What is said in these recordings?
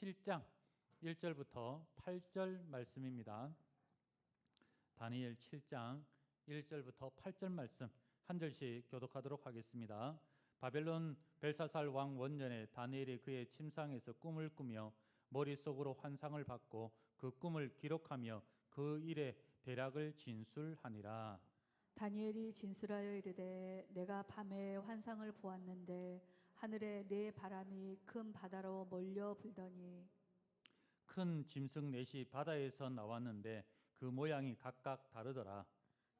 7장 1절부터 8절 말씀입니다. 다니엘 7장 1절부터 8절 말씀 한 절씩 교독하도록 하겠습니다. 바벨론 벨사살 왕 원년에 다니엘이 그의 침상에서 꿈을 꾸며 머릿속으로 환상을 받고 그 꿈을 기록하며 그 일의 대략을 진술하니라. 다니엘이 진술하여 이르되 내가 밤에 환상을 보았는데 하늘에 네 바람이 큰 바다로 몰려 불더니 큰 짐승 넷이 바다에서 나왔는데 그 모양이 각각 다르더라.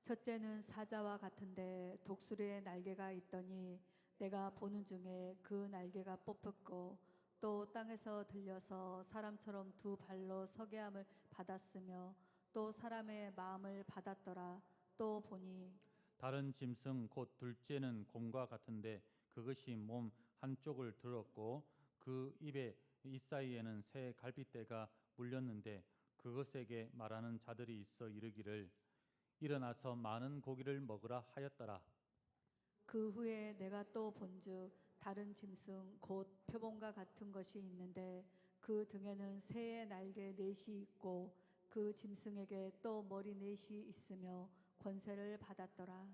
첫째는 사자와 같은데 독수리의 날개가 있더니 내가 보는 중에 그 날개가 뽑혔고 또 땅에서 들려서 사람처럼 두 발로 서게 함을 받았으며 또 사람의 마음을 받았더라. 또 보니 다른 짐승 곧 둘째는 곰과 같은데 그것이 몸 한쪽을 들었고 그 입에 이 사이에는 새 갈빗대가 물렸는데 그것에게 말하는 자들이 있어 이르기를 일어나서 많은 고기를 먹으라 하였더라. 그 후에 내가 또 본즉 다른 짐승 곧 표범과 같은 것이 있는데 그 등에는 새의 날개 넷이 있고 그 짐승에게 또 머리 넷이 있으며 권세를 받았더라.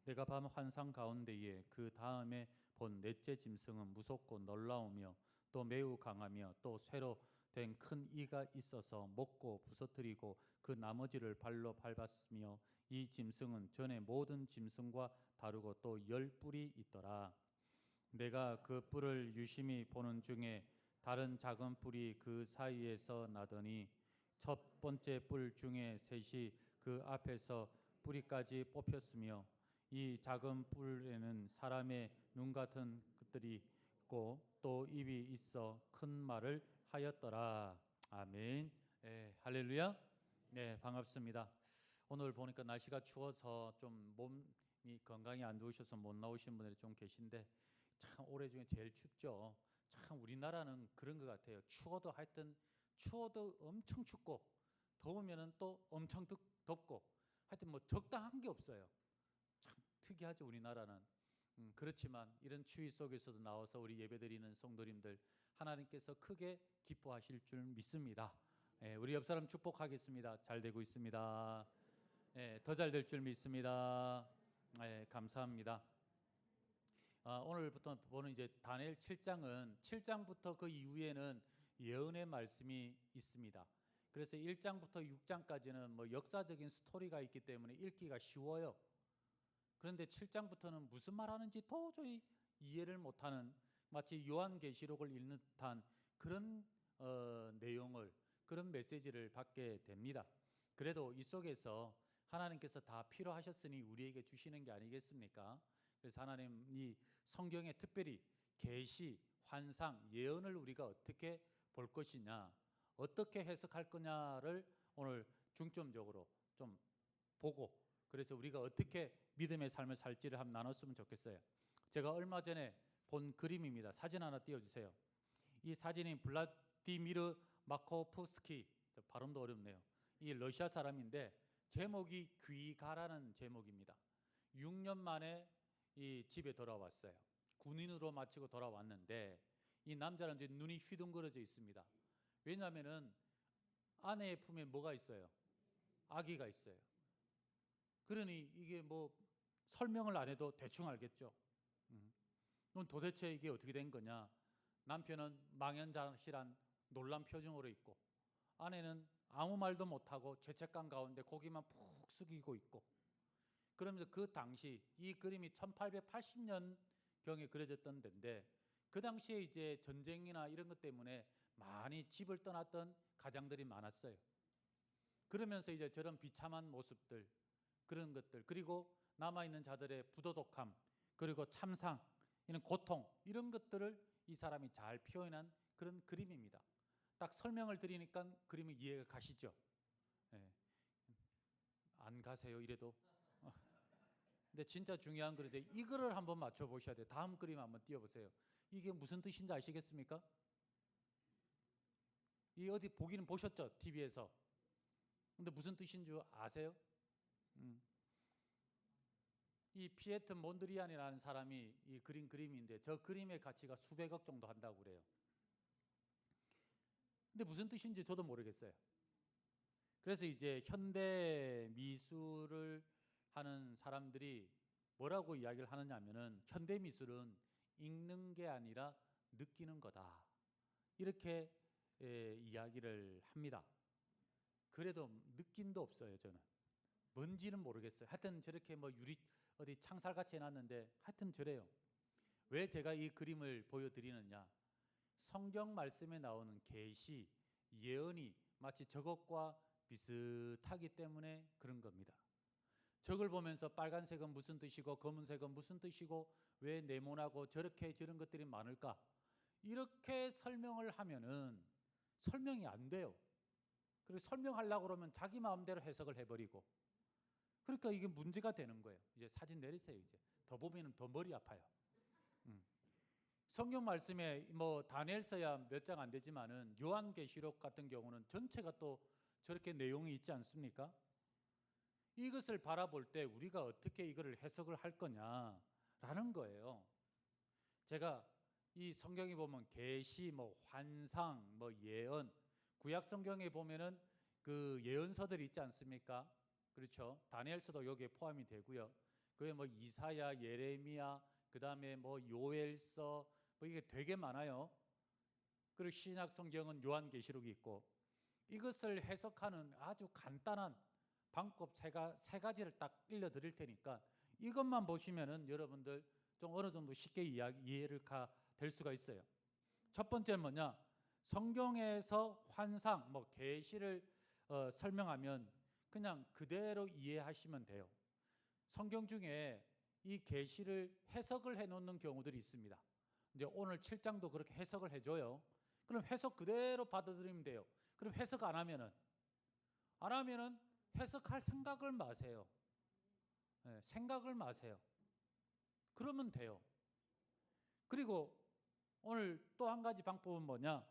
내가 밤 환상 가운데에 그 다음에 본 넷째 짐승은 무섭고 놀라우며 또 매우 강하며 또 쇠로 된 큰 이가 있어서 먹고 부서뜨리고 그 나머지를 발로 밟았으며 이 짐승은 전에 모든 짐승과 다르고 또 10뿔이 있더라. 내가 그 뿔을 유심히 보는 중에 다른 작은 뿔이 그 사이에서 나더니 첫 번째 뿔 중에 셋이 그 앞에서 뿌리까지 뽑혔으며 이 작은 뿔에는 사람의 눈 같은 것들이 있고 또 입이 있어 큰 말을 하였더라. 아멘. 할렐루야. 네, 반갑습니다. 오늘 보니까 날씨가 추워서 좀 몸이 건강이 안 좋으셔서 못 나오신 분들이 좀 계신데 참 올해 중에 제일 춥죠. 참 우리나라는 그런 것 같아요. 추워도 하여튼 추워도 엄청 춥고 더우면은 또 엄청 덥고 하여튼 뭐 적당한 게 없어요. 참 특이하죠 우리나라는. 그렇지만 이런 추위 속에서도 나와서 우리 예배드리는 성도님들 하나님께서 크게 기뻐하실 줄 믿습니다. 우리 옆 사람 축복하겠습니다. 잘 되고 있습니다. 더 잘 될 줄 믿습니다. 감사합니다. 오늘부터 보는 이제 다니엘 7장은 7장부터 그 이후에는 예언의 말씀이 있습니다. 그래서 1장부터 6장까지는 뭐 역사적인 스토리가 있기 때문에 읽기가 쉬워요. 그런데 7장부터는 무슨 말하는지 도저히 이해를 못하는 마치 요한계시록을 읽는 듯한 그런 내용을 그런 메시지를 받게 됩니다. 그래도 이 속에서 하나님께서 다 필요하셨으니 우리에게 주시는 게 아니겠습니까? 그래서 하나님이 성경에 특별히 계시, 환상, 예언을 우리가 어떻게 볼 것이냐, 어떻게 해석할 거냐를 오늘 중점적으로 좀 보고 그래서 우리가 어떻게 믿음의 삶을 살지를 한번 나눴으면 좋겠어요. 제가 얼마 전에 본 그림입니다. 사진 하나 띄워주세요. 이 사진이 블라디미르 마코프스키, 발음도 어렵네요. 이 러시아 사람인데 제목이 귀가라는 제목입니다. 6년 만에 이 집에 돌아왔어요. 군인으로 마치고 돌아왔는데 이 남자는 이제 눈이 휘둥그러져 있습니다. 왜냐하면은 아내의 품에 뭐가 있어요? 아기가 있어요. 그러니 이게 뭐 설명을 안 해도 대충 알겠죠. 그럼 도대체 이게 어떻게 된 거냐? 남편은 망연자실한 놀란 표정으로 있고 아내는 아무 말도 못하고 죄책감 가운데 고개만 푹 숙이고 있고 그러면서 그 당시 이 그림이 1880년경에 그려졌던 데인데 그 당시에 이제 전쟁이나 이런 것 때문에 많이 집을 떠났던 가장들이 많았어요. 그러면서 이제 저런 비참한 모습들 그런 것들 그리고 남아있는 자들의 부도덕함 그리고 참상 이런 고통 이런 것들을 이 사람이 잘 표현한 그런 그림입니다. 딱 설명을 드리니까 그림이 이해가 가시죠? 안 가세요 이래도? 근데 진짜 중요한 그런데 이거를 한번 맞춰보셔야 돼요. 다음 그림 한번 띄워보세요. 이게 무슨 뜻인지 아시겠습니까? 이 어디 보기는 보셨죠? TV에서. 근데 무슨 뜻인 줄 아세요? 이 피에트 몬드리안이라는 사람이 이 그린 그림인데 저 그림의 가치가 수백억 정도 한다고 그래요. 근데 무슨 뜻인지 저도 모르겠어요. 그래서 이제 현대 미술을 하는 사람들이 뭐라고 이야기를 하느냐 하면은 현대 미술은 읽는 게 아니라 느끼는 거다. 이렇게 이야기를 합니다. 그래도 느낌도 없어요, 저는. 뭔지는 모르겠어요. 하여튼 저렇게 뭐 유리 어디 창살같이 해놨는데 하여튼 저래요. 왜 제가 이 그림을 보여드리느냐? 성경 말씀에 나오는 계시, 예언이 마치 저것과 비슷하기 때문에 그런 겁니다. 저걸 보면서 빨간색은 무슨 뜻이고 검은색은 무슨 뜻이고 왜 네모나고 저렇게 저런 것들이 많을까? 이렇게 설명을 하면은 설명이 안 돼요. 그리고 설명하려고 그러면 자기 마음대로 해석을 해버리고, 그러니까 이게 문제가 되는 거예요. 이제 사진 내리세요. 이제 더 보면은 더 머리 아파요. 성경 말씀에 뭐 다니엘서야 몇 장 안 되지만은 요한계시록 같은 경우는 전체가 또 저렇게 내용이 있지 않습니까? 이것을 바라볼 때 우리가 어떻게 이거를 해석을 할 거냐라는 거예요. 제가 이 성경에 보면 계시, 뭐 환상, 뭐 예언, 구약 성경에 보면은 그 예언서들이 있지 않습니까? 그렇죠. 다니엘서도 여기에 포함이 되고요. 그에 뭐 이사야, 예레미야, 그다음에 뭐 요엘서, 뭐 이게 되게 많아요. 그리고 신약 성경은 요한계시록이 있고, 이것을 해석하는 아주 간단한 방법 세 가지를 딱 일러드릴 테니까 이것만 보시면은 여러분들 좀 어느 정도 쉽게 이해를 될 수가 있어요. 첫 번째는 뭐냐? 성경에서 환상, 뭐 계시를 설명하면 그냥 그대로 이해하시면 돼요. 성경 중에 이 계시를 해석을 해놓는 경우들이 있습니다. 이제 오늘 7장도 그렇게 해석을 해줘요. 그럼 해석 그대로 받아들이면 돼요. 그럼 해석 안 하면은 해석할 생각을 마세요. 네, 생각을 마세요. 그러면 돼요. 그리고 오늘 또 한 가지 방법은 뭐냐?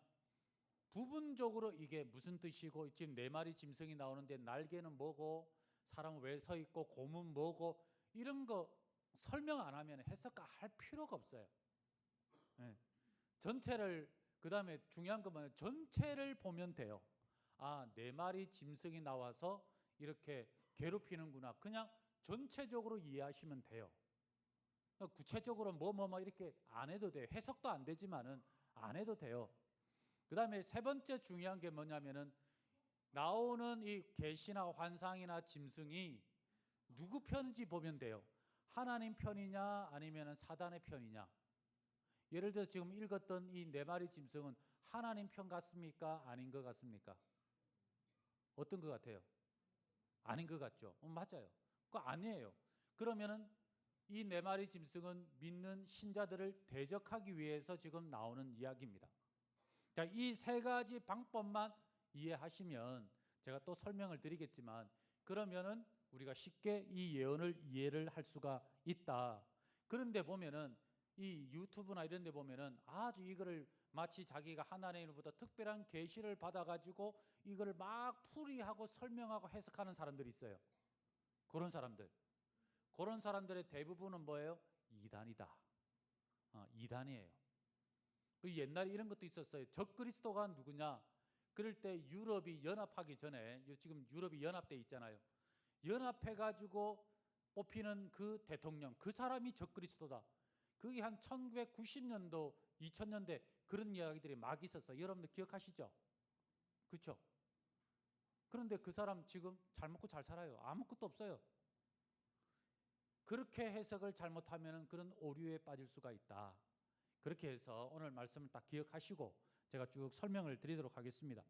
부분적으로 이게 무슨 뜻이고, 지금 네 마리 짐승이 나오는데 날개는 뭐고, 사람은 왜 서 있고, 곰은 뭐고, 이런 거 설명 안 하면 해석할 필요가 없어요. 네. 전체를, 그 다음에 중요한 건 뭐냐? 전체를 보면 돼요. 아, 네 마리 짐승이 나와서 이렇게 괴롭히는구나. 그냥 전체적으로 이해하시면 돼요. 구체적으로 뭐 이렇게 안 해도 돼요. 해석도 안 되지만은 안 해도 돼요. 그 다음에 세 번째 중요한 게 뭐냐면은 나오는 이 계시나 환상이나 짐승이 누구 편인지 보면 돼요. 하나님 편이냐 아니면 사단의 편이냐. 예를 들어 지금 읽었던 이 네 마리 짐승은 하나님 편 같습니까? 아닌 것 같습니까? 어떤 것 같아요? 아닌 것 같죠? 맞아요. 그거 아니에요. 그러면은 이 네 마리 짐승은 믿는 신자들을 대적하기 위해서 지금 나오는 이야기입니다. 자, 이 세 가지 방법만 이해하시면 제가 또 설명을 드리겠지만 그러면은 우리가 쉽게 이 예언을 이해를 할 수가 있다. 그런데 보면은 이 유튜브나 이런 데 보면은 아주 이거를 마치 자기가 하나님으로부터 특별한 계시를 받아가지고 이거를 막 풀이하고 설명하고 해석하는 사람들이 있어요. 그런 사람들의 대부분은 뭐예요? 이단이다. 이단이에요. 옛날에 이런 것도 있었어요. 적그리스도가 누구냐? 그럴 때 유럽이 연합하기 전에, 지금 유럽이 연합돼 있잖아요. 연합해가지고 뽑히는 그 대통령, 그 사람이 적그리스도다. 그게 한 1990년도, 2000년대 그런 이야기들이 막 있었어요. 여러분들 기억하시죠? 그렇죠? 그런데 그 사람 지금 잘 먹고 잘 살아요. 아무것도 없어요. 그렇게 해석을 잘못하면 그런 오류에 빠질 수가 있다. 그렇게 해서 오늘 말씀을 딱 기억하시고 제가 쭉 설명을 드리도록 하겠습니다.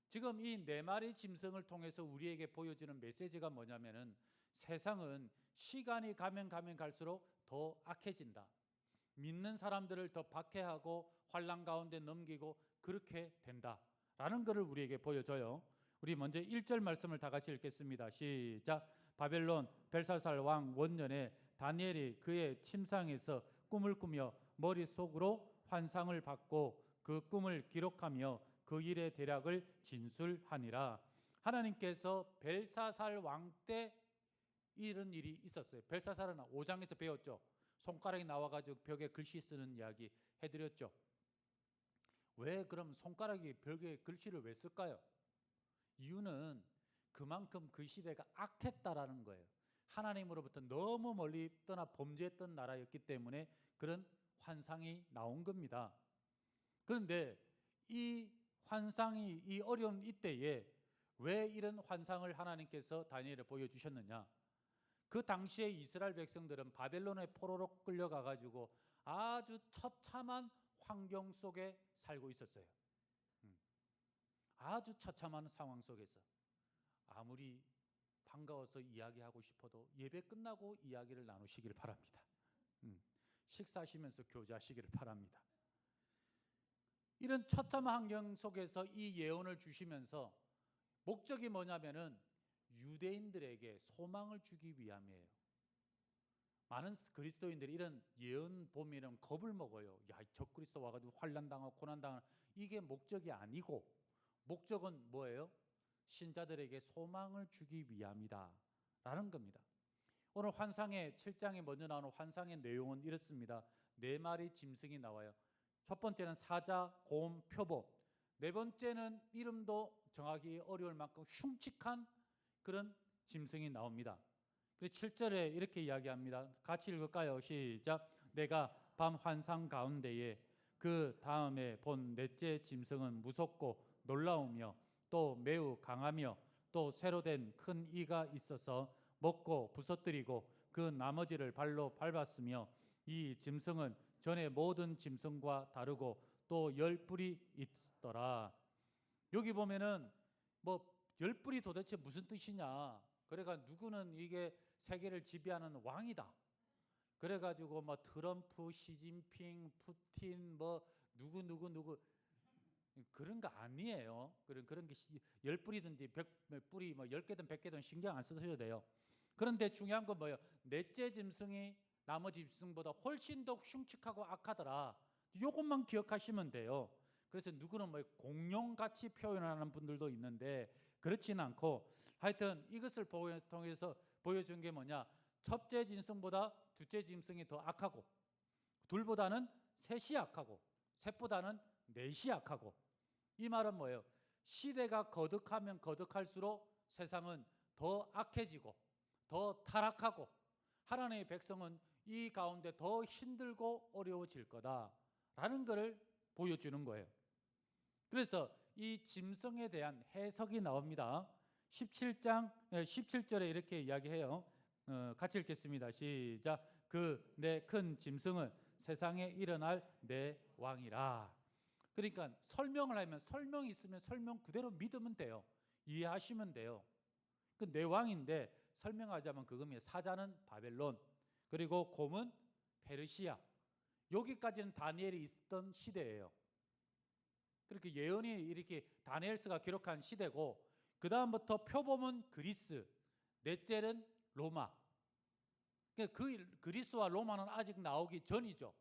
지금 이 네 마리 짐승을 통해서 우리에게 보여지는 메시지가 뭐냐면은 세상은 시간이 가면 갈수록 더 악해진다. 믿는 사람들을 더 박해하고 환난 가운데 넘기고 그렇게 된다라는 것을 우리에게 보여줘요. 우리 먼저 1절 말씀을 다 같이 읽겠습니다. 시작. 바벨론 벨사살 왕 원년에 다니엘이 그의 침상에서 꿈을 꾸며 머릿속으로 환상을 받고 그 꿈을 기록하며 그 일의 대략을 진술하니라. 하나님께서 벨사살 왕 때 이런 일이 있었어요. 벨사살은 5장에서 배웠죠. 손가락이 나와가지고 벽에 글씨 쓰는 이야기 해드렸죠. 왜 그럼 손가락이 벽에 글씨를 왜 쓸까요? 이유는 그만큼 그 시대가 악했다라는 거예요. 하나님으로부터 너무 멀리 떠나 범죄했던 나라였기 때문에 그런 환상이 나온 겁니다. 그런데 이 환상이 이 어려운 이때에 왜 이런 환상을 하나님께서 다니엘에 보여주셨느냐? 그 당시에 이스라엘 백성들은 바벨론의 포로로 끌려가 가지고 아주 처참한 환경 속에 살고 있었어요. 아주 처참한 상황 속에서 아무리 반가워서 이야기하고 싶어도 예배 끝나고 이야기를 나누시길 바랍니다. 식사하시면서 교제하시기를 바랍니다. 이런 처참한 환경 속에서 이 예언을 주시면서 목적이 뭐냐면은 유대인들에게 소망을 주기 위함이에요. 많은 그리스도인들이 이런 예언 보면 겁을 먹어요. 야, 적그리스도 와가지고 환난당하고 고난당하는, 이게 목적이 아니고 목적은 뭐예요? 신자들에게 소망을 주기 위함이다 라는 겁니다. 오늘 환상의 7장에 먼저 나오는 환상의 내용은 이렇습니다. 4마리 짐승이 나와요. 첫 번째는 사자, 곰, 표범. 네 번째는 이름도 정하기 어려울 만큼 흉측한 그런 짐승이 나옵니다. 그래서 7절에 이렇게 이야기합니다. 같이 읽을까요? 시작. 내가 밤 환상 가운데에 그 다음에 본 넷째 짐승은 무섭고 놀라우며 또 매우 강하며 또 새로 된 큰 이가 있어서 먹고 부서뜨리고 그 나머지를 발로 밟았으며 이 짐승은 전에 모든 짐승과 다르고 또 10뿔이 있더라. 여기 보면은 뭐 10뿔이 도대체 무슨 뜻이냐? 그래가 누구는 이게 세계를 지배하는 왕이다. 그래가지고 뭐 트럼프, 시진핑, 푸틴 뭐 누구 그런 거 아니에요. 그런 게 10뿔이든지 100뿔이 뭐 10개든 100개든 신경 안 쓰셔도 돼요. 그런데 중요한 건 뭐예요? 넷째 짐승이 나머지 짐승보다 훨씬 더 흉측하고 악하더라. 이것만 기억하시면 돼요. 그래서 누구는 뭐 공룡같이 표현하는 분들도 있는데 그렇지는 않고, 하여튼 이것을 통해서 보여준 게 뭐냐? 첫째 짐승보다 둘째 짐승이 더 악하고, 둘보다는 셋이 악하고, 셋보다는 넷이 악하고. 이 말은 뭐예요? 시대가 거듭하면 거듭할수록 세상은 더 악해지고 더 타락하고 하나님의 백성은 이 가운데 더 힘들고 어려워질 거다라는 것을 보여주는 거예요. 그래서 이 짐승에 대한 해석이 나옵니다. 17절에 이렇게 이야기해요. 같이 읽겠습니다. 시작. 그 내 큰 짐승은 세상에 일어날 내 왕이라. 그러니까 설명을 하면 설명이 있으면 설명 그대로 믿으면 돼요. 이해하시면 돼요. 그 내 왕인데 설명하자면 그겁니다. 사자는 바벨론, 그리고 곰은 페르시아. 여기까지는 다니엘이 있었던 시대예요. 그렇게 예언이 이렇게 다니엘서가 기록한 시대고, 그 다음부터 표범은 그리스, 넷째는 로마. 그 그리스와 로마는 아직 나오기 전이죠.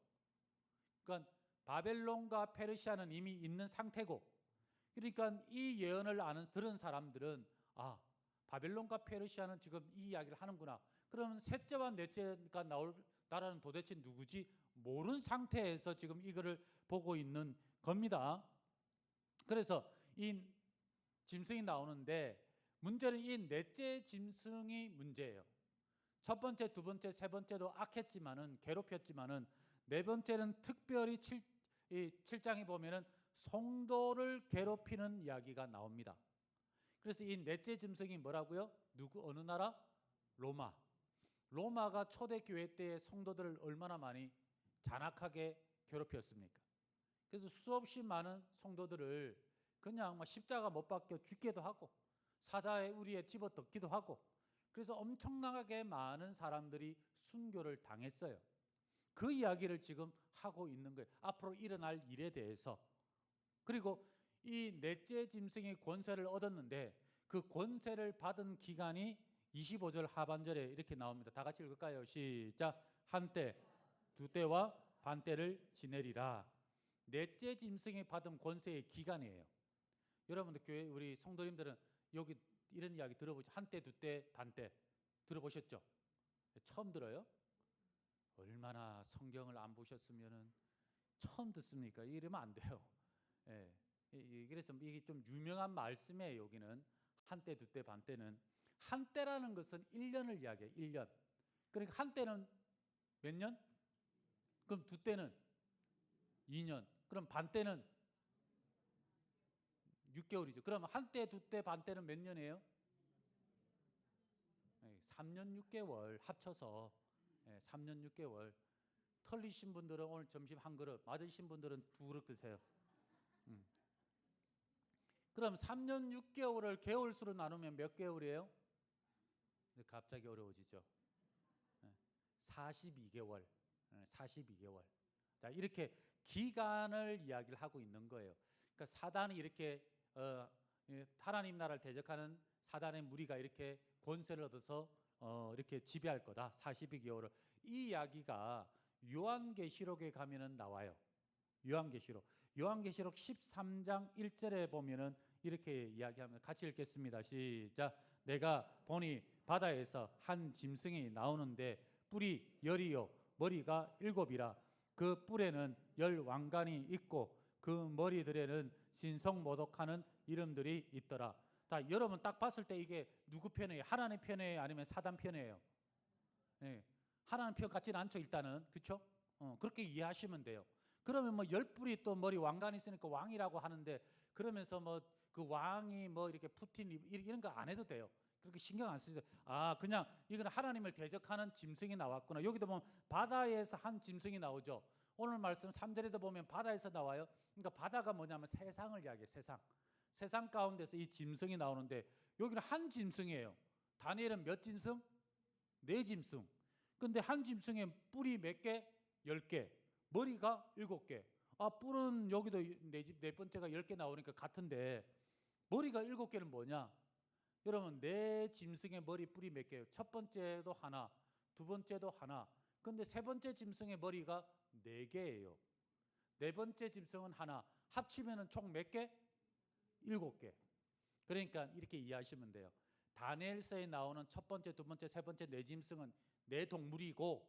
그러니까 바벨론과 페르시아는 이미 있는 상태고, 그러니까 이 예언을 들은 사람들은 바벨론과 페르시아는 지금 이 이야기를 하는구나. 그러면 셋째와 넷째가 나올 나라는 도대체 누구지? 모르는 상태에서 지금 이거를 보고 있는 겁니다. 그래서 이 짐승이 나오는데 문제는 이 넷째 짐승이 문제예요. 첫 번째, 두 번째, 세 번째도 악했지만은, 괴롭혔지만은, 네 번째는 특별히 7장에 보면은 성도를 괴롭히는 이야기가 나옵니다. 그래서 이 넷째 짐승이 뭐라고요? 어느 나라? 로마. 로마가 초대교회 때의 성도들을 얼마나 많이 잔악하게 괴롭혔습니까? 그래서 수없이 많은 성도들을 그냥 십자가 못 박혀 죽기도 하고 사자의 우리에 집어넣기도 하고, 그래서 엄청나게 많은 사람들이 순교를 당했어요. 그 이야기를 지금 하고 있는 거예요. 앞으로 일어날 일에 대해서. 그리고 이 넷째 짐승이 권세를 얻었는데 그 권세를 받은 기간이 25절 하반절에 이렇게 나옵니다. 다 같이 읽을까요? 시작. 한때, 두때와 반때를 지내리라. 넷째 짐승이 받은 권세의 기간이에요. 여러분들 교회 우리 성도님들은 여기 이런 이야기 들어보죠. 한때, 두때, 반때 들어보셨죠? 처음 들어요? 얼마나 성경을 안 보셨으면은 처음 듣습니까? 이러면 안 돼요. 예. 그래서 이게 좀 유명한 말씀이에요. 여기는 한때, 두때, 반때는. 한때라는 것은 1년을 이야기해요. 1년. 그러니까 한때는 몇 년? 그럼 두때는 2년. 그럼 반때는 6개월이죠. 그럼 한때, 두때, 반때는 몇 년이에요? 3년 6개월 합쳐서 3년 6개월. 털리신 분들은 오늘 점심 한 그릇, 맞으신 분들은 2그릇 드세요. 그럼 3년 6개월을 개월수로 나누면 몇 개월이에요? 갑자기 어려워지죠. 42개월. 42개월. 자, 이렇게 기간을 이야기를 하고 있는 거예요. 그러니까 사단이 이렇게 하나님 나라를 대적하는 사단의 무리가 이렇게 권세를 얻어서 이렇게 지배할 거다. 42개월을. 이 이야기가 요한계시록에 가면은 나와요. 요한계시록 13장 1절에 보면은 이렇게 이야기하면 같이 읽겠습니다. 시작. 내가 보니 바다에서 한 짐승이 나오는데 뿔이 10이요 머리가 7이라. 그 뿔에는 10 왕관이 있고 그 머리들에는 신성모독하는 이름들이 있더라. 자, 여러분 딱 봤을 때 이게 누구 편이에요? 하나님 편이에요? 아니면 사단 편이에요? 네. 하나님 편 같지는 않죠. 일단은 그렇죠? 그렇게 이해하시면 돼요. 그러면 뭐 10뿔이 또 머리 왕관이 있으니까 왕이라고 하는데 그러면서 뭐 그 왕이 뭐 이렇게 푸틴 이런 거 안 해도 돼요. 그렇게 신경 안 쓰세요. 아, 그냥 이건 하나님을 대적하는 짐승이 나왔구나. 여기도 보면 바다에서 한 짐승이 나오죠. 오늘 말씀 3절에도 보면 바다에서 나와요. 그러니까 바다가 뭐냐면 세상을 이야기해요. 세상 가운데서 이 짐승이 나오는데 여기는 한 짐승이에요. 다니엘은 몇 짐승? 4짐승. 근데 한 짐승에 뿔이 몇 개? 10개. 머리가 7개. 아, 뿔은 여기도 네 번째가 10개 나오니까 같은데 머리가 7개는 뭐냐? 여러분, 4짐승의 머리 뿔이 몇 개예요? 첫 번째도 하나, 두 번째도 하나. 근데 세 번째 짐승의 머리가 4개예요. 네 번째 짐승은 하나. 합치면은 총 몇 개? 7개. 그러니까 이렇게 이해하시면 돼요. 다니엘서에 나오는 첫 번째, 두 번째, 세 번째 네 짐승은 네 동물이고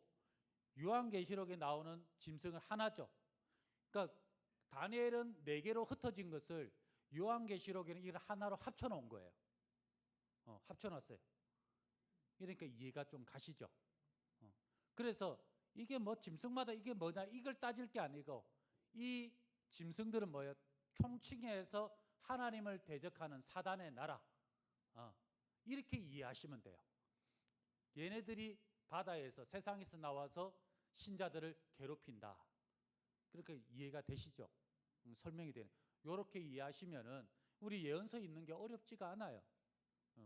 요한계시록에 나오는 짐승은 하나죠. 그러니까 다니엘은 4개로 흩어진 것을 요한계시록에는 이걸 하나로 합쳐놓은 거예요. 합쳐놨어요. 그러니까 이해가 좀 가시죠. 그래서 이게 뭐 짐승마다 이게 뭐냐 이걸 따질 게 아니고 이 짐승들은 뭐예요? 총칭해서 하나님을 대적하는 사단의 나라. 이렇게 이해하시면 돼요. 얘네들이 바다에서 세상에서 나와서 신자들을 괴롭힌다. 그렇게 이해가 되시죠? 설명이 되는. 이렇게 이해하시면은 우리 예언서 읽는 게 어렵지가 않아요.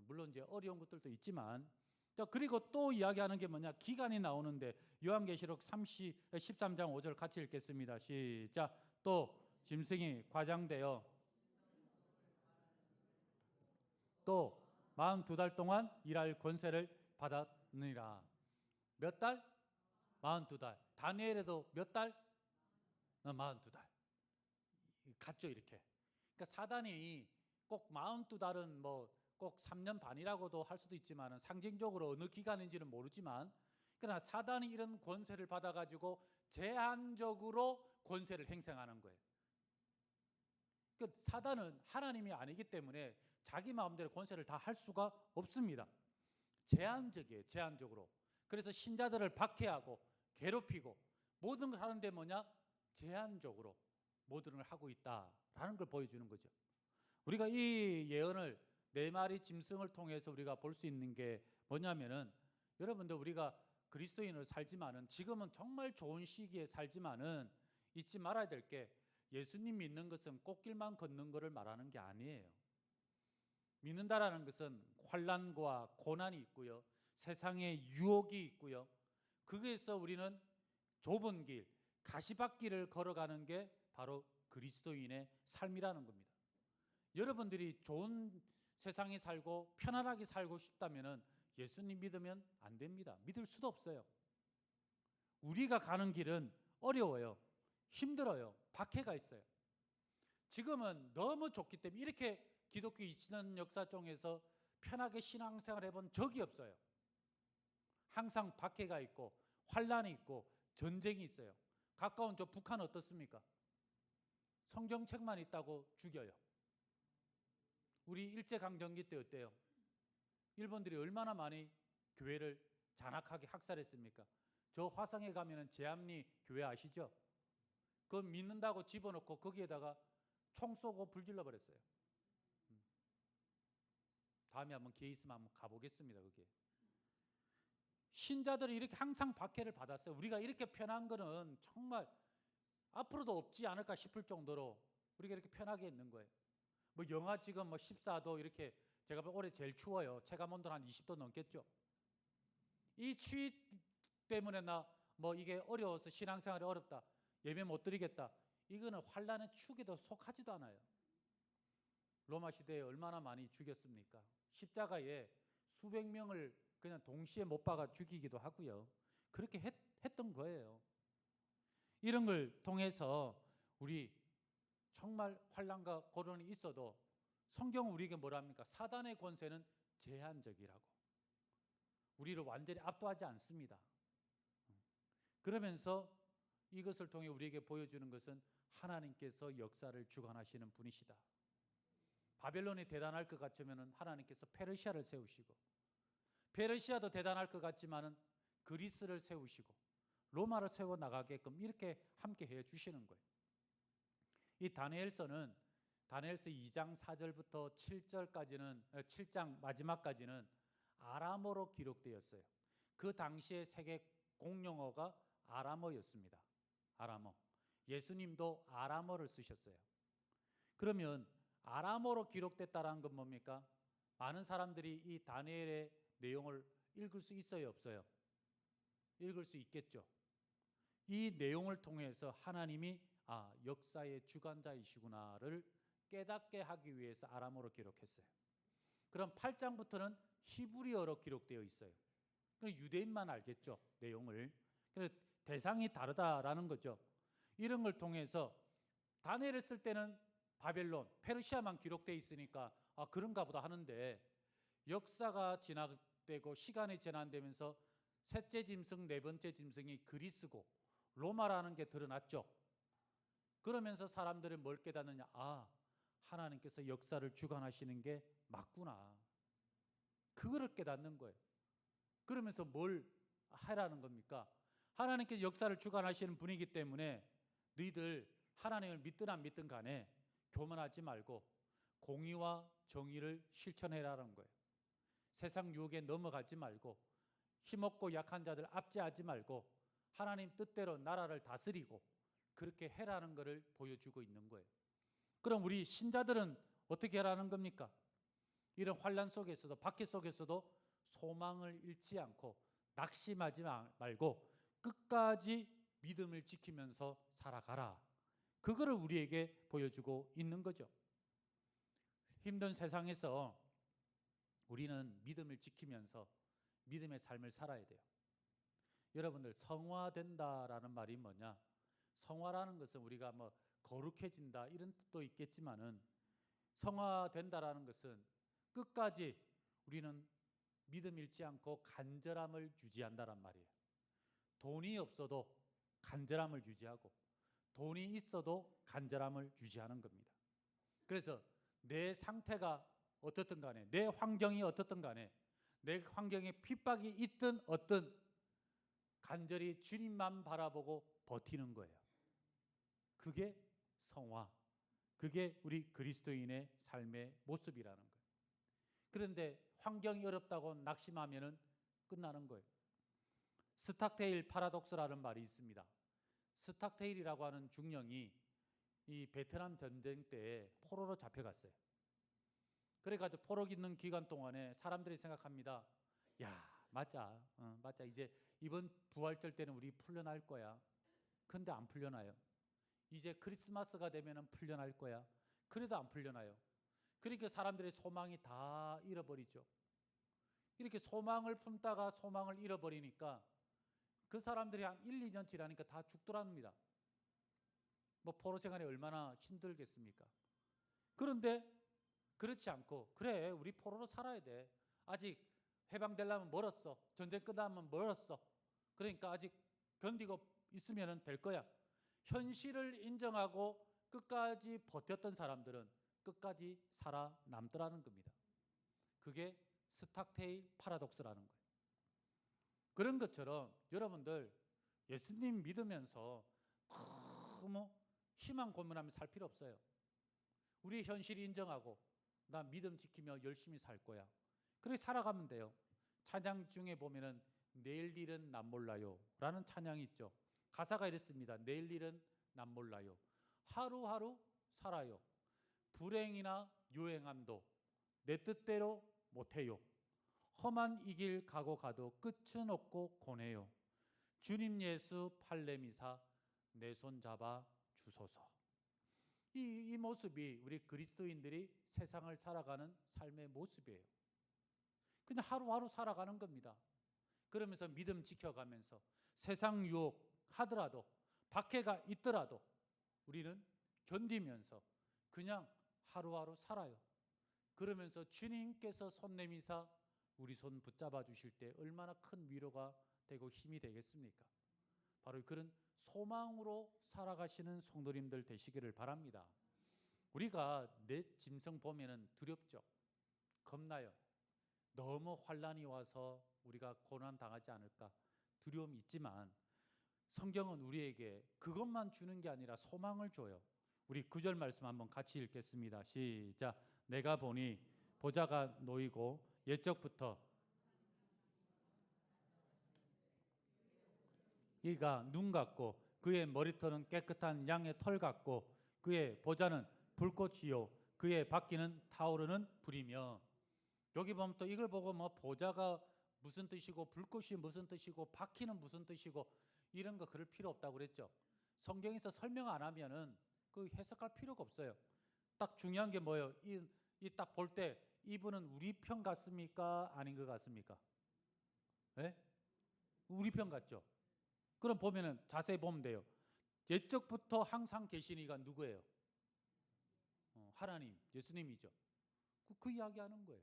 물론 이제 어려운 것들도 있지만. 자, 그리고 또 이야기하는 게 뭐냐? 기간이 나오는데 요한계시록 13장 5절 같이 읽겠습니다. 시작. 또 짐승이 과장되어 또 42달 동안 일할 권세를 받았느니라. 몇 달? 42달. 다니엘에도 몇 달? 42달. 같죠, 이렇게. 그러니까 사단이 꼭 42달은 뭐 꼭 3년 반이라고도 할 수도 있지만 상징적으로 어느 기간인지는 모르지만 그러나 사단이 이런 권세를 받아가지고 제한적으로 권세를 행사하는 거예요. 그러니까 사단은 하나님이 아니기 때문에 자기 마음대로 권세를 다 할 수가 없습니다. 제한적이에요. 제한적으로. 그래서 신자들을 박해하고 괴롭히고 모든 걸 하는데 뭐냐? 제한적으로 모든 걸 하고 있다라는 걸 보여주는 거죠. 우리가 이 예언을 4마리 짐승을 통해서 우리가 볼 수 있는 게 뭐냐면은 여러분들 우리가 그리스도인으로 살지만은 지금은 정말 좋은 시기에 살지만은 잊지 말아야 될 게 예수님 믿는 것은 꽃길만 걷는 것을 말하는 게 아니에요. 믿는다라는 것은 환난과 고난이 있고요. 세상에 유혹이 있고요. 거기에서 우리는 좁은 길, 가시밭길을 걸어가는 게 바로 그리스도인의 삶이라는 겁니다. 여러분들이 좋은 세상에 살고 편안하게 살고 싶다면 예수님 믿으면 안 됩니다. 믿을 수도 없어요. 우리가 가는 길은 어려워요. 힘들어요. 박해가 있어요. 지금은 너무 좋기 때문에 이렇게 기독교 20년 역사 중에서 편하게 신앙생활 해본 적이 없어요. 항상 박해가 있고 환란이 있고 전쟁이 있어요. 가까운 저 북한 어떻습니까? 성경책만 있다고 죽여요. 우리 일제강점기 때 어때요? 일본들이 얼마나 많이 교회를 잔악하게 학살했습니까? 저 화성에 가면은 제암리 교회 아시죠? 그거 믿는다고 집어넣고 거기에다가 총 쏘고 불질러 버렸어요. 다음에 한번 기회 있으면 한번 가보겠습니다. 거기에. 신자들이 이렇게 항상 박해를 받았어요. 우리가 이렇게 편한 거는 정말 앞으로도 없지 않을까 싶을 정도로 우리가 이렇게 편하게 있는 거예요. 뭐 영하 지금 뭐 14도 이렇게 제가 올해 제일 추워요. 체감 온도는 한 20도 넘겠죠. 이 추위 때문에 나 뭐 이게 어려워서 신앙생활이 어렵다. 예배 못 드리겠다. 이거는 환란의 축에도 속하지도 않아요. 로마 시대에 얼마나 많이 죽였습니까? 십자가에 수백 명을 그냥 동시에 못 박아 죽이기도 하고요. 그렇게 했던 거예요. 이런 걸 통해서 우리 정말 환란과 고난이 있어도 성경은 우리에게 뭐라 합니까? 사단의 권세는 제한적이라고. 우리를 완전히 압도하지 않습니다. 그러면서 이것을 통해 우리에게 보여주는 것은 하나님께서 역사를 주관하시는 분이시다. 바벨론이 대단할 것 같으면 하나님께서 페르시아를 세우시고, 페르시아도 대단할 것 같지만은 그리스를 세우시고 로마를 세워 나가게끔 이렇게 함께 해 주시는 거예요. 이 다니엘서는 다니엘서 2장 4절부터 7장 마지막까지는 아람어로 기록되었어요. 그 당시의 세계 공용어가 아람어였습니다. 아람어. 예수님도 아람어를 쓰셨어요. 그러면 아람어로 기록됐다라는 건 뭡니까? 많은 사람들이 이 다니엘의 내용을 읽을 수 있어요, 없어요? 읽을 수 있겠죠. 이 내용을 통해서 하나님이 역사의 주관자이시구나를 깨닫게 하기 위해서 아람어로 기록했어요. 그럼 8장부터는 히브리어로 기록되어 있어요. 유대인만 알겠죠, 내용을. 그래서 대상이 다르다라는 거죠. 이런 걸 통해서 다니엘을 쓸 때는 바벨론, 페르시아만 기록되어 있으니까 그런가 보다 하는데, 역사가 지나되고 시간이 지나되면서 셋째 짐승, 네 번째 짐승이 그리스고 로마라는 게 드러났죠. 그러면서 사람들은 뭘 깨닫느냐? 하나님께서 역사를 주관하시는 게 맞구나. 그거를 깨닫는 거예요. 그러면서 뭘 하라는 겁니까? 하나님께서 역사를 주관하시는 분이기 때문에 너희들 하나님을 믿든 안 믿든 간에 교만하지 말고 공의와 정의를 실천해라는 거예요. 세상 유혹에 넘어가지 말고 힘없고 약한 자들 압제하지 말고 하나님 뜻대로 나라를 다스리고 그렇게 해라는 것을 보여주고 있는 거예요. 그럼 우리 신자들은 어떻게 하라는 겁니까? 이런 환란 속에서도, 박해 속에서도 소망을 잃지 않고 낙심하지 말고 끝까지 믿음을 지키면서 살아가라. 그거를 우리에게 보여주고 있는 거죠. 힘든 세상에서 우리는 믿음을 지키면서 믿음의 삶을 살아야 돼요. 여러분들, 성화된다라는 말이 뭐냐? 성화라는 것은 우리가 뭐 거룩해진다 이런 뜻도 있겠지만은, 성화된다라는 것은 끝까지 우리는 믿음 잃지 않고 간절함을 유지한다란 말이에요. 돈이 없어도 간절함을 유지하고 돈이 있어도 간절함을 유지하는 겁니다. 그래서 내 상태가 어떻든 간에, 내 환경이 어떻든 간에, 내 환경에 핍박이 있든 어떤, 간절히 주님만 바라보고 버티는 거예요. 그게 성화, 그게 우리 그리스도인의 삶의 모습이라는 거예요. 그런데 환경이 어렵다고 낙심하면은 끝나는 거예요. 스탁테일 파라독스라는 말이 있습니다. 스탁테일이라고 하는 중령이 이 베트남 전쟁 때 포로로 잡혀갔어요. 그래가지고 포로 있는 기간 동안에 사람들이 생각합니다. 맞아, 이제 이번 부활절 때는 우리 풀려날 거야. 근데 안 풀려나요. 이제 크리스마스가 되면은 풀려날 거야. 그래도 안 풀려나요. 그러니까 사람들의 소망이 다 잃어버리죠. 이렇게 소망을 품다가 소망을 잃어버리니까 그 사람들이 한 1, 2년 지나니까 다 죽더랍니다. 뭐 포로 생활이 얼마나 힘들겠습니까? 그런데 그렇지 않고, 그래, 우리 포로로 살아야 돼. 아직 해방되려면 멀었어. 전쟁 끝나면 멀었어. 그러니까 아직 견디고 있으면 될 거야. 현실을 인정하고 끝까지 버텼던 사람들은 끝까지 살아남더라는 겁니다. 그게 스탁테일 파라독스라는 거예요. 그런 것처럼 여러분들 예수님 믿으면서 너무 희망 고문하며 살 필요 없어요. 우리의 현실 인정하고 나 믿음 지키며 열심히 살 거야. 그렇게 살아가면 돼요. 찬양 중에 보면은 내일 일은 난 몰라요 라는 찬양이 있죠. 가사가 이랬습니다. 내일 일은 난 몰라요. 하루하루 살아요. 불행이나 유행함도 내 뜻대로 못해요. 험한 이 길 가고 가도 끝은 없고 고뇌요. 주님 예수 팔레미사 내 손 잡아 주소서. 이 모습이 우리 그리스도인들이 세상을 살아가는 삶의 모습이에요. 그냥 하루하루 살아가는 겁니다. 그러면서 믿음 지켜가면서 세상 유혹 하더라도 박해가 있더라도 우리는 견디면서 그냥 하루하루 살아요. 그러면서 주님께서 손 내미사 우리 손 붙잡아 주실 때 얼마나 큰 위로가 되고 힘이 되겠습니까? 바로 그런 소망으로 살아가시는 성도님들 되시기를 바랍니다. 우리가 내 짐승 보면은 두렵죠. 겁나요. 너무 환난이 와서 우리가 고난 당하지 않을까 두려움이 있지만 성경은 우리에게 그것만 주는 게 아니라 소망을 줘요. 우리 9절 말씀 한번 같이 읽겠습니다. 시작. 내가 보니 보좌가 놓이고 옛적부터 이가 눈 같고 그의 머리털은 깨끗한 양의 털 같고 그의 보좌는 불꽃이요 그의 바퀴는 타오르는 불이며. 여기 보면 또 이걸 보고 뭐 보좌가 무슨 뜻이고 불꽃이 무슨 뜻이고 바퀴는 무슨 뜻이고 이런 거 그럴 필요 없다고 그랬죠. 성경에서 설명 안 하면은 그 해석할 필요가 없어요. 딱 중요한 게 뭐예요? 이 딱 볼 때 이분은 우리 편 같습니까? 아닌 것 같습니까? 네? 우리 편 같죠? 그럼 보면은 자세히 보면 돼요. 옛적부터 항상 계신 이가 누구예요? 하나님, 예수님이죠. 그 이야기하는 거예요.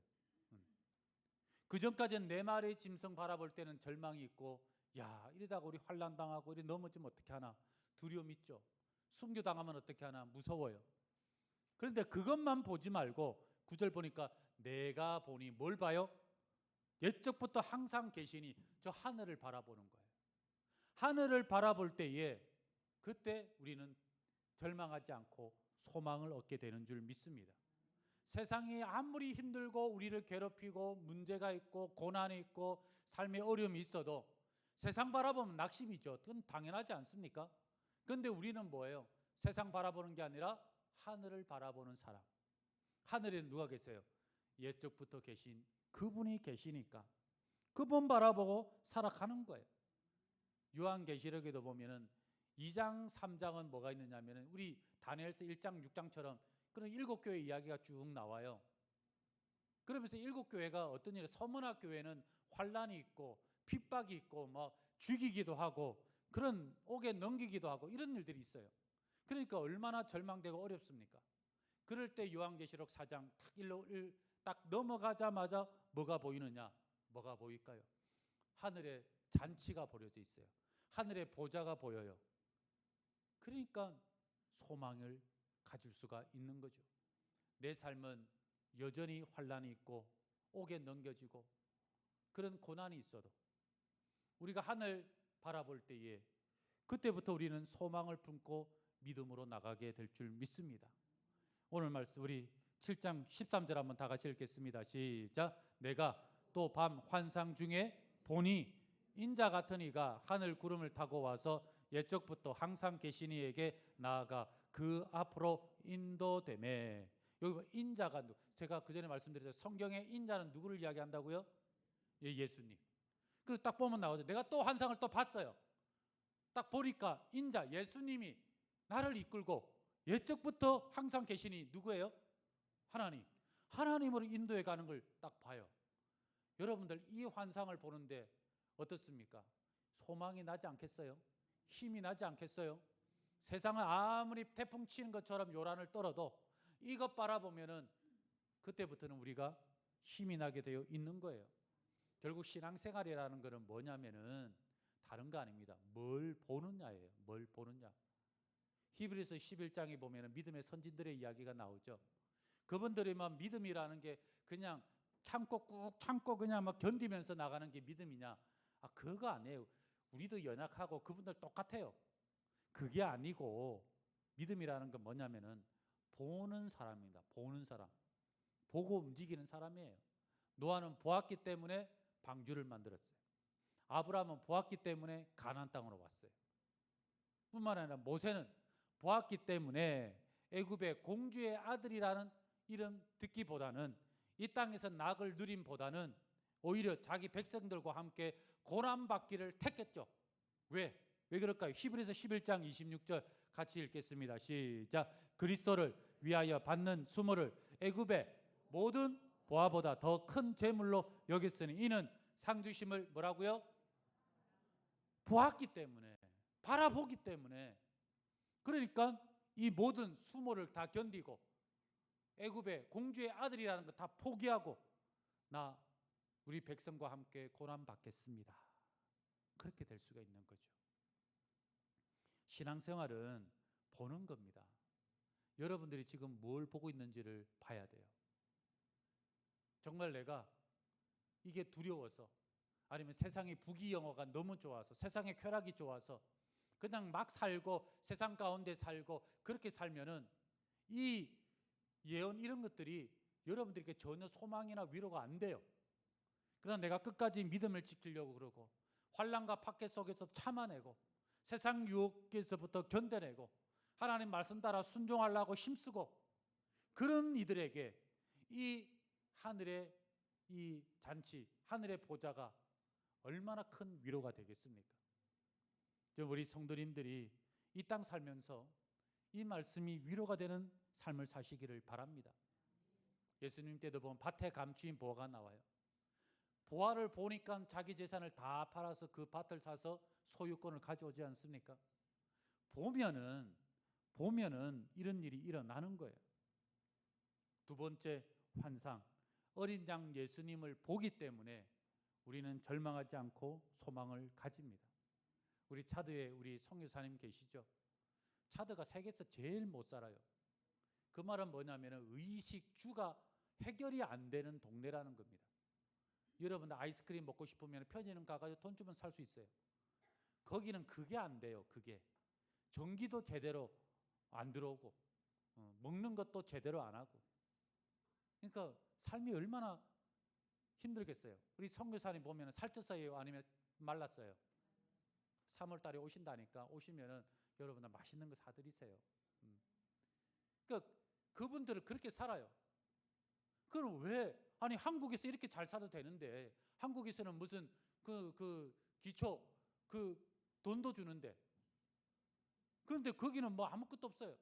그 전까지는 내 말의 짐승 바라볼 때는 절망이 있고, 야 이러다가 우리 환난 당하고 이래 넘어지면 어떻게 하나 두려움 있죠. 순교 당하면 어떻게 하나 무서워요. 그런데 그것만 보지 말고 9절 보니까 내가 보니 뭘 봐요? 옛적부터 항상 계시니 저 하늘을 바라보는 거예요. 하늘을 바라볼 때에 그때 우리는 절망하지 않고 소망을 얻게 되는 줄 믿습니다. 세상이 아무리 힘들고 우리를 괴롭히고 문제가 있고 고난이 있고 삶의 어려움이 있어도 세상 바라보면 낙심이죠. 그건 당연하지 않습니까? 그런데 우리는 뭐예요? 세상 바라보는 게 아니라 하늘을 바라보는 사람. 하늘에 누가 계세요? 옛적부터 계신 그분이 계시니까 그분 바라보고 살아가는 거예요. 요한계시록에도 보면은 2장 3장은 뭐가 있느냐면은 우리 다니엘서 1장 6장처럼 그런 7교회 이야기가 쭉 나와요. 그러면서 7교회가 어떤 일에 서문화 교회는 환란이 있고 핍박이 있고 뭐 죽이기도 하고 그런 옥에 넘기기도 하고 이런 일들이 있어요. 그러니까 얼마나 절망되고 어렵습니까? 그럴 때 요한계시록 4장 딱 넘어가자마자 뭐가 보이느냐? 뭐가 보일까요? 하늘에 잔치가 벌어져 있어요. 하늘에 보좌가 보여요. 그러니까 소망을 가질 수가 있는 거죠. 내 삶은 여전히 환란이 있고 옥에 넘겨지고 그런 고난이 있어도 우리가 하늘 바라볼 때에 그때부터 우리는 소망을 품고 믿음으로 나가게 될 줄 믿습니다. 오늘 말씀 우리 7장 13절 한번 다 같이 읽겠습니다. 시작. 내가 또 밤 환상 중에 보니 인자 같은 이가 하늘 구름을 타고 와서 옛적부터 항상 계신 이에게 나아가 그 앞으로 인도되매. 여기 인자가 제가 그 전에 말씀드렸죠. 성경의 인자는 누구를 이야기한다고요? 예수님. 그리고 딱 보면 나오죠. 내가 또 환상을 또 봤어요. 딱 보니까 인자 예수님이 나를 이끌고 옛적부터 항상 계시니 누구예요? 하나님. 하나님으로 인도해 가는 걸 딱 봐요. 여러분들 이 환상을 보는데 어떻습니까? 소망이 나지 않겠어요? 힘이 나지 않겠어요? 세상은 아무리 태풍 치는 것처럼 요란을 떨어도 이것 바라보면은 그때부터는 우리가 힘이 나게 되어 있는 거예요. 결국 신앙생활이라는 것은 뭐냐면은 다른 거 아닙니다. 뭘 보느냐예요. 뭘 보느냐. 히브리서 11장에 보면 믿음의 선진들의 이야기가 나오죠. 그분들이 막 믿음이라는 게 그냥 참고 꾹 참고 그냥 막 견디면서 나가는 게 믿음이냐? 그거 아니에요. 우리도 연약하고 그분들 똑같아요. 그게 아니고 믿음이라는 건 뭐냐면은 보는 사람입니다. 보는 사람. 보고 움직이는 사람이에요. 노아는 보았기 때문에 방주를 만들었어요. 아브라함은 보았기 때문에 가나안 땅으로 왔어요. 뿐만 아니라 모세는 보았기 때문에 애굽의 공주의 아들이라는 이름 듣기보다는 이 땅에서 낙을 누림보다는 오히려 자기 백성들과 함께 고난받기를 택했죠. 왜? 왜 그럴까요? 히브리서 11장 26절 같이 읽겠습니다. 시작. 그리스도를 위하여 받는 수모를 애굽의 모든 보화보다 더 큰 재물로 여겼으니 이는 상 주심을 뭐라고요? 보았기 때문에, 바라보기 때문에. 그러니까 이 모든 수모를 다 견디고 애굽의 공주의 아들이라는 거 다 포기하고 나 우리 백성과 함께 고난 받겠습니다. 그렇게 될 수가 있는 거죠. 신앙생활은 보는 겁니다. 여러분들이 지금 뭘 보고 있는지를 봐야 돼요. 정말 내가 이게 두려워서 아니면 세상의 부귀영화가 너무 좋아서 세상의 쾌락이 좋아서 그냥 막 살고 세상 가운데 살고 그렇게 살면은 이 예언 이런 것들이 여러분들에게 전혀 소망이나 위로가 안 돼요. 그러나 내가 끝까지 믿음을 지키려고 그러고 환난과 박해 속에서 참아내고 세상 유혹에서부터 견뎌내고 하나님 말씀 따라 순종하려고 힘쓰고 그런 이들에게 이 하늘의 이 잔치, 하늘의 보좌가 얼마나 큰 위로가 되겠습니까? 우리 성도님들이 이 땅 살면서 이 말씀이 위로가 되는 삶을 사시기를 바랍니다. 예수님 때도 보면 밭에 감추인 보화가 나와요. 보화를 보니까 자기 재산을 다 팔아서 그 밭을 사서 소유권을 가져오지 않습니까? 보면은 이런 일이 일어나는 거예요. 두 번째 환상, 어린 양 예수님을 보기 때문에 우리는 절망하지 않고 소망을 가집니다. 우리 차드에 우리 성교사님 계시죠? 차드가 세계에서 제일 못 살아요. 그 말은 뭐냐면 의식주가 해결이 안 되는 동네라는 겁니다. 여러분 아이스크림 먹고 싶으면 편의점 가가지고 돈 주면 살 수 있어요. 거기는 그게 안 돼요. 그게 전기도 제대로 안 들어오고 먹는 것도 제대로 안 하고 그러니까 삶이 얼마나 힘들겠어요. 우리 선교사님 보면 살쪘어요 아니면 말랐어요? 3월 달에 오신다니까 오시면은 여러분들 맛있는 거 사드리세요. 그러니까 그분들은 그렇게 살아요. 그럼 왜 아니 한국에서 이렇게 잘 살아도 되는데 한국에서는 무슨 그 기초 그 돈도 주는데 그런데 거기는 뭐 아무것도 없어요.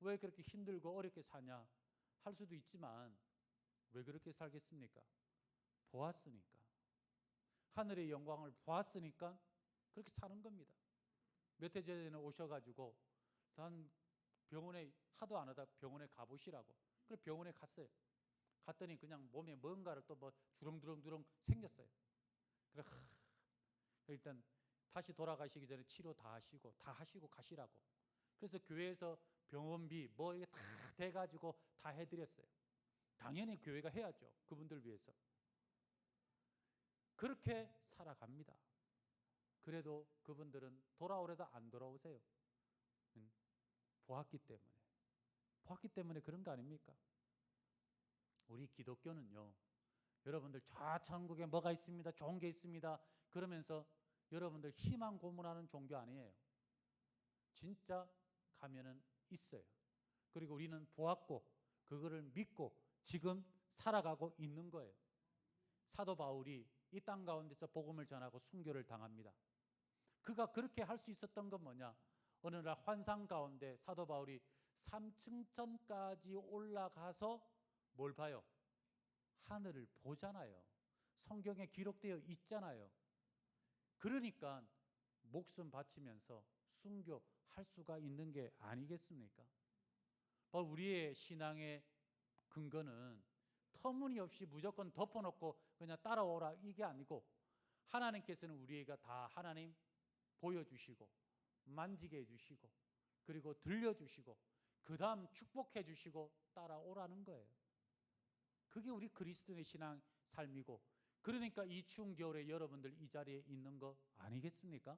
왜 그렇게 힘들고 어렵게 사냐 할 수도 있지만 왜 그렇게 살겠습니까? 보았으니까 하늘의 영광을 보았으니까 그렇게 사는 겁니다. 몇 해 전에 오셔가지고 전 병원에 하도 안 하다 병원에 가보시라고 그래서 병원에 갔어요. 갔더니 그냥 몸에 뭔가를 또 뭐 주렁주렁 생겼어요. 그래 일단 다시 돌아가시기 전에 치료 다 하시고 가시라고. 그래서 교회에서 병원비 뭐 이게 다 돼가지고 다 해드렸어요. 당연히 교회가 해야죠. 그분들 위해서. 그렇게 살아갑니다. 그래도 그분들은 돌아오려다 안 돌아오세요. 보았기 때문에 그런 거 아닙니까? 우리 기독교는요. 여러분들 저 천국에 뭐가 있습니다. 좋은 게 있습니다. 그러면서 여러분들 희망 고문하는 종교 아니에요. 진짜 가면은 있어요. 그리고 우리는 보았고 그거를 믿고 지금 살아가고 있는 거예요. 사도 바울이 이 땅 가운데서 복음을 전하고 순교를 당합니다. 그가 그렇게 할 수 있었던 건 뭐냐? 어느 날 환상 가운데 사도 바울이 3층천까지 올라가서 뭘 봐요? 하늘을 보잖아요. 성경에 기록되어 있잖아요. 그러니까 목숨 바치면서 순교할 수가 있는 게 아니겠습니까? 바로 우리의 신앙의 근거는 터무니없이 무조건 덮어놓고 그냥 따라오라 이게 아니고 하나님께서는 우리가 다 하나님 보여주시고 만지게 해주시고 그리고 들려주시고 그 다음 축복해 주시고 따라오라는 거예요. 그게 우리 그리스도인의 신앙 삶이고, 그러니까 이 추운 겨울에 여러분들 이 자리에 있는 거 아니겠습니까?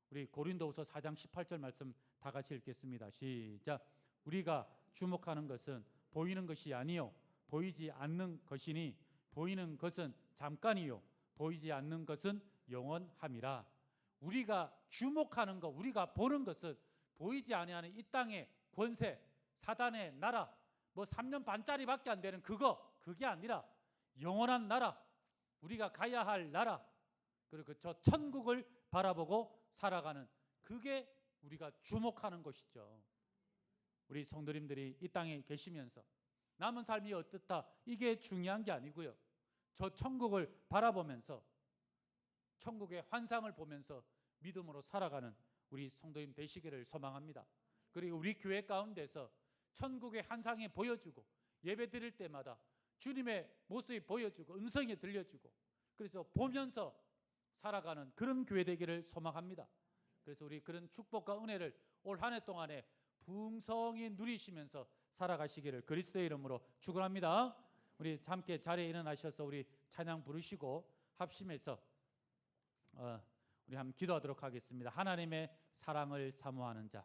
우리 고린도후서 4장 18절 말씀 다 같이 읽겠습니다. 시작. 우리가 주목하는 것은 보이는 것이 아니요 보이지 않는 것이니 보이는 것은 잠깐이요 보이지 않는 것은 영원함이라. 우리가 주목하는 것, 우리가 보는 것은 보이지 아니하는 이 땅의 권세, 사단의 나라, 뭐 3년 반짜리밖에 안 되는 그게 아니라 영원한 나라, 우리가 가야 할 나라, 그리고 저 천국을 바라보고 살아가는, 그게 우리가 주목하는 것이죠. 우리 성도님들이 이 땅에 계시면서 남은 삶이 어떻다, 이게 중요한 게 아니고요. 저 천국을 바라보면서 천국의 환상을 보면서 믿음으로 살아가는 우리 성도님 되시기를 소망합니다. 그리고 우리 교회 가운데서 천국의 환상이 보여주고 예배 드릴 때마다 주님의 모습이 보여주고 음성이 들려주고, 그래서 보면서 살아가는 그런 교회 되기를 소망합니다. 그래서 우리 그런 축복과 은혜를 올 한 해 동안에 풍성히 누리시면서 살아가시기를 그리스도의 이름으로 축원합니다. 우리 함께 자리에 일어나셔서 우리 찬양 부르시고 합심해서 우리 한번 기도하도록 하겠습니다. 하나님의 사랑을 사모하는 자.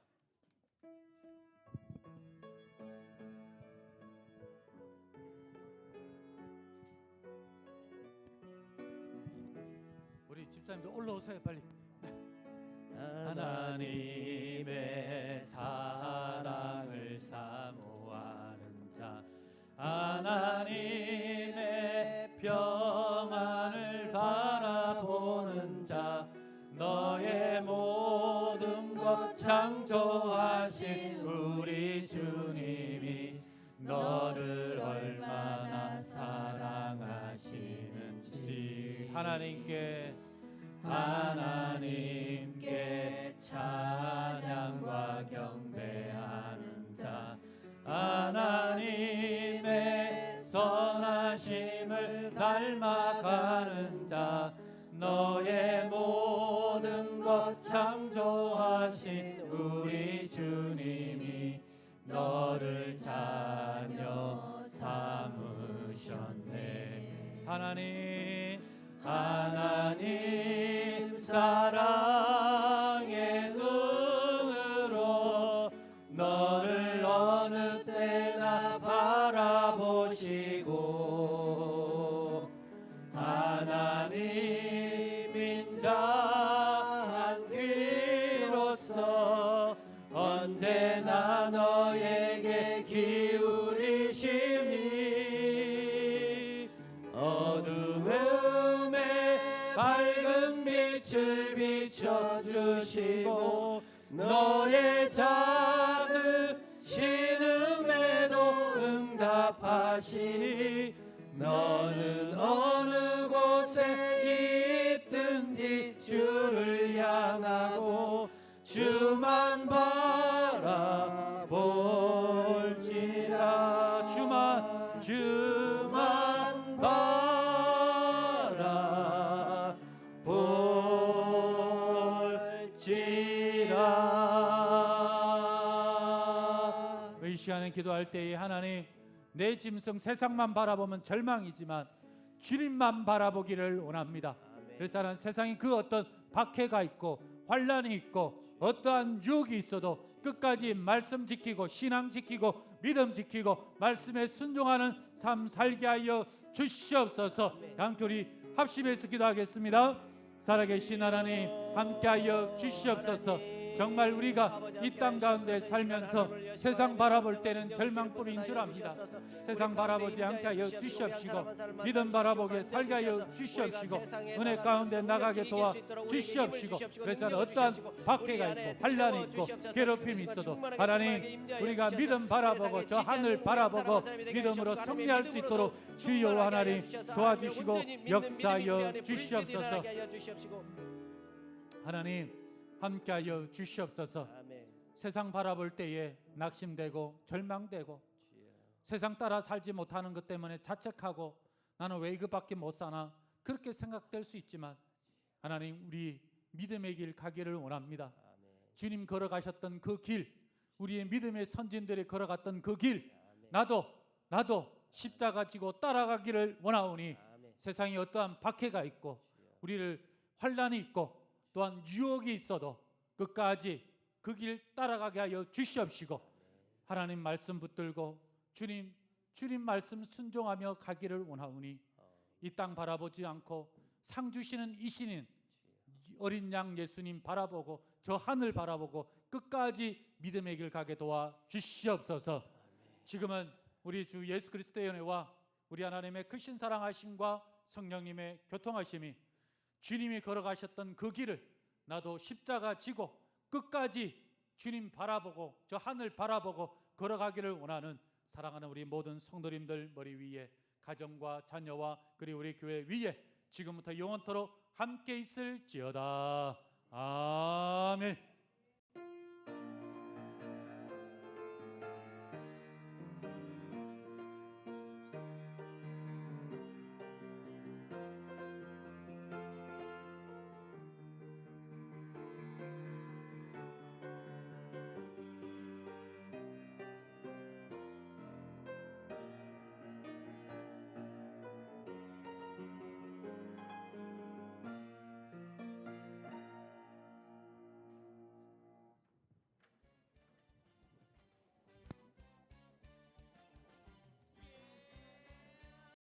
우리 집사님들 올라오세요 빨리. 하나님의 사랑을 사모하는 자, 하나님의 평안을 바라보는 자, 너의 모든 것 창조하신 우리 주님이 너를 얼마나 사랑하시는지 하나님께 찬양과 경배하는 자, 하나님의 선하심을 닮아가는 자, 너의 모든 것 창조하신 우리 주님이 너를 자녀 삼으셨네. 하나님 사랑의 눈으로 너를 어느 때나 바라보시고, 하나님 인자한 귀로서 언제나 너에게 기울이시니 어두움에 밝은 빛을 비춰주시고 너의 작은 신음에도 응답하시니 너는 어느 곳에 있든지 주를 향하고 주만 바라볼지라. 주만 바라볼지라. 이 시간에 기도할 때에 하나님, 내 짐승 세상만 바라보면 절망이지만 주님만 바라보기를 원합니다. 그래서 나는 세상에 그 어떤 박해가 있고 환란이 있고 어떠한 유혹이 있어도 끝까지 말씀 지키고 신앙 지키고 믿음 지키고 말씀에 순종하는 삶 살게 하여 주시옵소서. 함께 우리 합심해서 기도하겠습니다. 살아계신 하나님, 함께하여 주시옵소서. 정말 우리가 이 땅 가운데 살면서 세상 바라볼 때는 절망뿐인 줄 압니다. 세상 바라보지 않게 하여 주시옵시고 믿음 바라보게 살게 하여 주시옵시고 은혜 가운데 나가게 도와 주시옵시고, 그래서 어떠한 박해가 있고 환란이 있고 괴롭힘이 있어도 하나님, 우리가 믿음 바라보고 저 하늘 바라보고 믿음으로 승리할 수 있도록 주여 하나님 도와주시고 역사하여 주시옵소서. 하나님 함께하여 주시옵소서. 세상 바라볼 때에 낙심되고 절망되고 세상 따라 살지 못하는 것 때문에 자책하고 나는 왜 이것밖에 못 사나 그렇게 생각될 수 있지만 하나님, 우리 믿음의 길 가기를 원합니다. 주님 걸어가셨던 그 길, 우리의 믿음의 선진들이 걸어갔던 그 길, 나도 십자가 지고 따라가기를 원하오니 세상에 어떠한 박해가 있고 우리를 환난이 있고 또한 유혹이 있어도 끝까지 그 길 따라가게 하여 주시옵시고 하나님 말씀 붙들고 주님 말씀 순종하며 가기를 원하오니 이 땅 바라보지 않고 상 주시는 이 신인 어린 양 예수님 바라보고 저 하늘 바라보고 끝까지 믿음의 길 가게 도와 주시옵소서. 지금은 우리 주 예수 그리스도의 은혜와 우리 하나님의 크신 사랑하심과 성령님의 교통하심이 주님이 걸어가셨던 그 길을 나도 십자가 지고 끝까지 주님 바라보고 저 하늘 바라보고 걸어가기를 원하는 사랑하는 우리 모든 성도님들 머리 위에 가정과 자녀와 그리고 우리 교회 위에 지금부터 영원토록 함께 있을지어다. 아멘.